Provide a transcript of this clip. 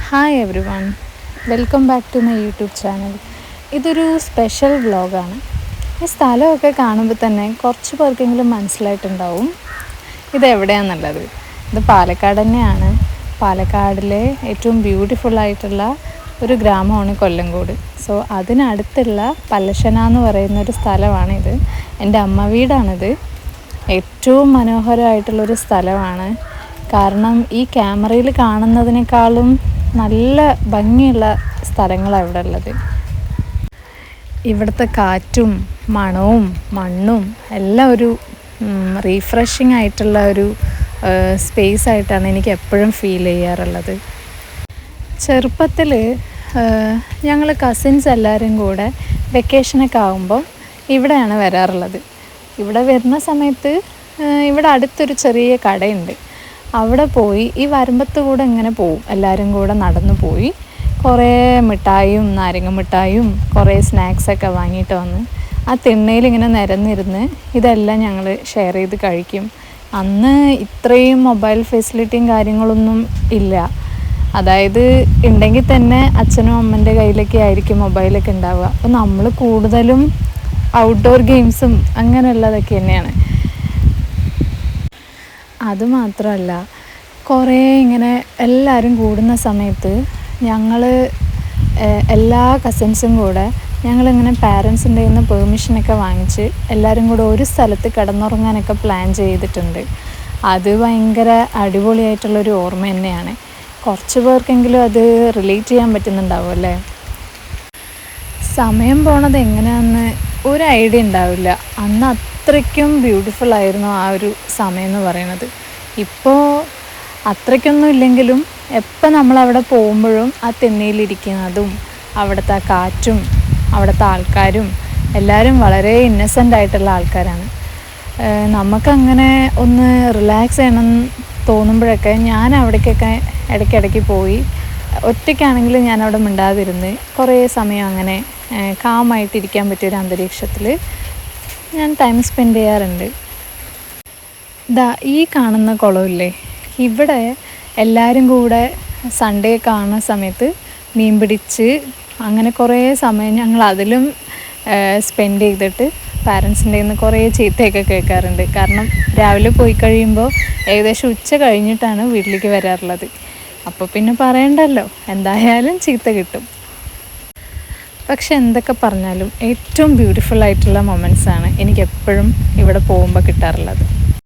Hi everyone, welcome back to my YouTube channel. ഇതൊരു special വ്ളോഗാണ്. ഈ സ്ഥലമൊക്കെ കാണുമ്പോൾ തന്നെ കുറച്ച് പേർക്കെങ്കിലും മനസ്സിലായിട്ടുണ്ടാവും ഇതെവിടെയാണെന്നുള്ളത്. ഇത് പാലക്കാട് തന്നെയാണ്. പാലക്കാടിലെ ഏറ്റവും ബ്യൂട്ടിഫുള്ളായിട്ടുള്ള ഒരു ഗ്രാമമാണ് കൊല്ലങ്കോട്. സോ അതിനടുത്തുള്ള പല്ലശ്ശന എന്ന് പറയുന്നൊരു സ്ഥലമാണിത്. എൻ്റെ അമ്മ വീടാണിത്. ഏറ്റവും മനോഹരമായിട്ടുള്ളൊരു സ്ഥലമാണ്. കാരണം ഈ ക്യാമറയിൽ കാണുന്നതിനേക്കാളും നല്ല ഭംഗിയുള്ള സ്ഥലങ്ങളാണ് ഇവിടെ ഉള്ളത്. ഇവിടുത്തെ കാറ്റും മണവും മണ്ണും എല്ലാം ഒരു റീഫ്രഷിങ് ആയിട്ടുള്ള ഒരു സ്പേസ് ആയിട്ടാണ് എനിക്ക് എപ്പോഴും ഫീൽ ചെയ്യാറുള്ളത്. ചെറുപ്പത്തിൽ ഞങ്ങൾ കസിൻസ് എല്ലാവരും കൂടെ വെക്കേഷനൊക്കെ ആകുമ്പം ഇവിടെയാണ് വരാറുള്ളത്. ഇവിടെ വരുന്ന സമയത്ത് ഇവിടെ അടുത്തൊരു ചെറിയ കടയുണ്ട്. അവിടെ പോയി ഈ വരമ്പത്ത് കൂടെ ഇങ്ങനെ പോവും. എല്ലാവരും കൂടെ നടന്നു പോയി കുറേ മിഠായും നാരങ്ങ മിഠായും കുറേ സ്നാക്സൊക്കെ വാങ്ങിയിട്ട് വന്ന് ആ തിണ്ണയിൽ ഇങ്ങനെ നിരന്നിരുന്ന് ഇതെല്ലാം ഞങ്ങൾ ഷെയർ ചെയ്ത് കഴിക്കും. അന്ന് ഇത്രയും മൊബൈൽ ഫെസിലിറ്റിയും കാര്യങ്ങളൊന്നും ഇല്ല. അതായത് ഉണ്ടെങ്കിൽ തന്നെ അച്ഛനും അമ്മൻ്റെ കയ്യിലൊക്കെ ആയിരിക്കും മൊബൈലൊക്കെ ഉണ്ടാവുക. അപ്പോൾ നമ്മൾ കൂടുതലും ഔട്ട്ഡോർ ഗെയിംസും അങ്ങനെയുള്ളതൊക്കെ തന്നെയാണ്. അതുമാത്രമല്ല, കുറേ ഇങ്ങനെ എല്ലാവരും കൂടുന്ന സമയത്ത് ഞങ്ങൾ എല്ലാ കസിൻസും കൂടെ ഞങ്ങളിങ്ങനെ പാരൻസിൻ്റെ കയ്യിൽ നിന്ന് പെർമിഷനൊക്കെ വാങ്ങിച്ച് എല്ലാവരും കൂടെ ഒരു സ്ഥലത്ത് കിടന്നുറങ്ങാനൊക്കെ പ്ലാൻ ചെയ്തിട്ടുണ്ട്. അത് ഭയങ്കര അടിപൊളിയായിട്ടുള്ളൊരു ഓർമ്മ തന്നെയാണ്. കുറച്ച് പേർക്കെങ്കിലും അത് റിലേറ്റ് ചെയ്യാൻ പറ്റുന്നുണ്ടാവും അല്ലേ. സമയം പോണത് എങ്ങനെയാണെന്ന് ഒരു ഐഡിയ ഉണ്ടാവില്ല. അന്ന് അത്രയ്ക്കും ബ്യൂട്ടിഫുള്ളായിരുന്നു ആ ഒരു സമയം എന്ന് പറയുന്നത്. ഇപ്പോൾ അത്രയ്ക്കൊന്നും ഇല്ലെങ്കിലും എപ്പോൾ നമ്മളവിടെ പോകുമ്പോഴും ആ തിണ്ണയിലിരിക്കുന്നതും അവിടുത്തെ ആ കാറ്റും അവിടുത്തെ ആൾക്കാരും എല്ലാവരും വളരെ ഇന്നസെൻ്റ് ആയിട്ടുള്ള ആൾക്കാരാണ്. നമുക്കങ്ങനെ ഒന്ന് റിലാക്സ് ചെയ്യണം തോന്നുമ്പോഴൊക്കെ ഞാൻ അവിടേക്കൊക്കെ ഇടയ്ക്കിടയ്ക്ക് പോയി ഒറ്റയ്ക്കാണെങ്കിൽ ഞാനവിടെ മിണ്ടാതിരുന്ന് കുറേ സമയം അങ്ങനെ കാമായിട്ടിരിക്കാൻ പറ്റിയൊരു അന്തരീക്ഷത്തിൽ ഞാൻ ടൈം സ്പെൻഡ് ചെയ്യാറുണ്ട്. ഈ കാണുന്ന കുളമില്ലേ, ഇവിടെ എല്ലാവരും കൂടെ സൺഡേ കാണുന്ന സമയത്ത് മീൻ പിടിച്ച് അങ്ങനെ കുറേ സമയം ഞങ്ങൾ അതിലും സ്പെൻഡ് ചെയ്തിട്ട് പാരൻസിൻ്റെ കയ്യിൽ നിന്ന് കുറേ ചീത്തയൊക്കെ കേൾക്കാറുണ്ട്. കാരണം രാവിലെ പോയി കഴിയുമ്പോൾ ഏകദേശം ഉച്ച കഴിഞ്ഞിട്ടാണ് വീട്ടിലേക്ക് വരാറുള്ളത്. അപ്പോൾ പിന്നെ പറയണ്ടല്ലോ, എന്തായാലും ചീത്ത കിട്ടും. പക്ഷെ എന്തൊക്കെ പറഞ്ഞാലും ഏറ്റവും ബ്യൂട്ടിഫുള്ളായിട്ടുള്ള മൊമെൻറ്റ്സാണ് എനിക്കെപ്പോഴും ഇവിടെ പോകുമ്പോൾ കിട്ടാറുള്ളത്.